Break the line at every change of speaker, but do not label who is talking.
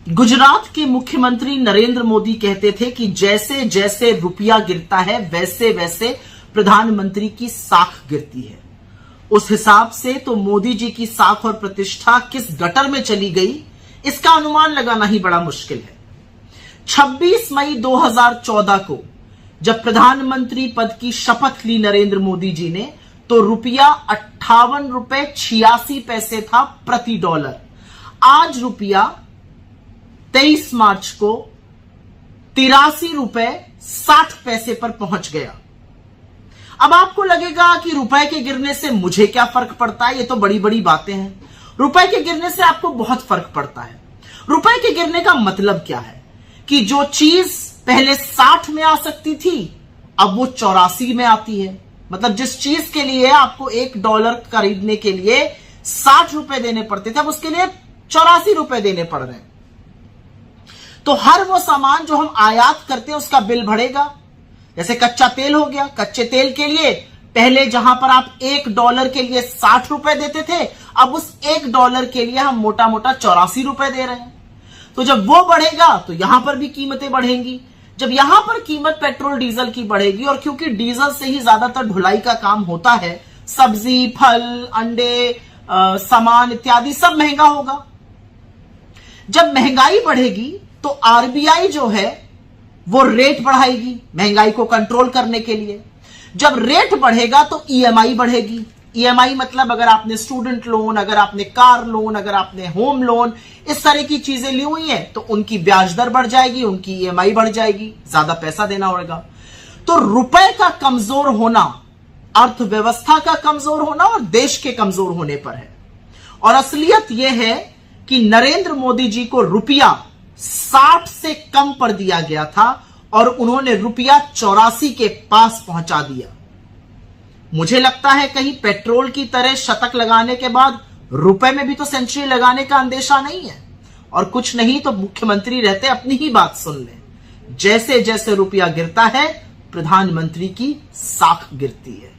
गुजरात के मुख्यमंत्री नरेंद्र मोदी कहते थे कि जैसे जैसे रुपया गिरता है वैसे वैसे प्रधानमंत्री की साख गिरती है। उस हिसाब से तो मोदी जी की साख और प्रतिष्ठा किस गटर में चली गई, इसका अनुमान लगाना ही बड़ा मुश्किल है। 26 मई 2014 को जब प्रधानमंत्री पद की शपथ ली नरेंद्र मोदी जी ने, तो रुपया 58 रुपए 86 पैसे था प्रति डॉलर। आज रुपया 23 मार्च को 83 रुपए 60 पैसे पर पहुंच गया। अब आपको लगेगा कि रुपए के गिरने से मुझे क्या फर्क पड़ता है, ये तो बड़ी बड़ी बातें हैं। रुपए के गिरने से आपको बहुत फर्क पड़ता है। रुपए के गिरने का मतलब क्या है कि जो चीज पहले 60 में आ सकती थी अब वो 84 में आती है। मतलब जिस चीज के लिए आपको $1 खरीदने के लिए 60 रुपए देने पड़ते थे, अब उसके लिए 84 रुपए देने पड़ रहे हैं। तो हर वो सामान जो हम आयात करते हैं उसका बिल बढ़ेगा। जैसे कच्चा तेल हो गया, कच्चे तेल के लिए पहले जहां पर आप $1 के लिए 60 रुपए देते थे, अब उस $1 के लिए हम मोटा मोटा 84 रुपए दे रहे हैं। तो जब वो बढ़ेगा तो यहां पर भी कीमतें बढ़ेंगी। जब यहां पर कीमत पेट्रोल डीजल की बढ़ेगी, और क्योंकि डीजल से ही ज्यादातर ढुलाई का काम होता है, सब्जी, फल, अंडे, सामान इत्यादि सब महंगा होगा। जब महंगाई बढ़ेगी तो आरबीआई जो है वो रेट बढ़ाएगी महंगाई को कंट्रोल करने के लिए। जब रेट बढ़ेगा तो ईएमआई बढ़ेगी। ईएमआई मतलब अगर आपने स्टूडेंट लोन, अगर आपने कार लोन, अगर आपने होम लोन, इस तरह की चीजें ली हुई हैं तो उनकी ब्याज दर बढ़ जाएगी, उनकी ईएमआई बढ़ जाएगी, ज्यादा पैसा देना होगा। तो रुपए का कमजोर होना अर्थव्यवस्था का कमजोर होना और देश के कमजोर होने पर है। और असलियत यह है कि नरेंद्र मोदी जी को रुपया 60 से कम पर दिया गया था और उन्होंने रुपया 84 के पास पहुंचा दिया। मुझे लगता है कहीं पेट्रोल की तरह शतक लगाने के बाद रुपए में भी तो सेंचुरी लगाने का अंदेशा नहीं है। और कुछ नहीं तो मुख्यमंत्री रहते अपनी ही बात सुन लें। जैसे जैसे रुपया गिरता है प्रधानमंत्री की साख गिरती है।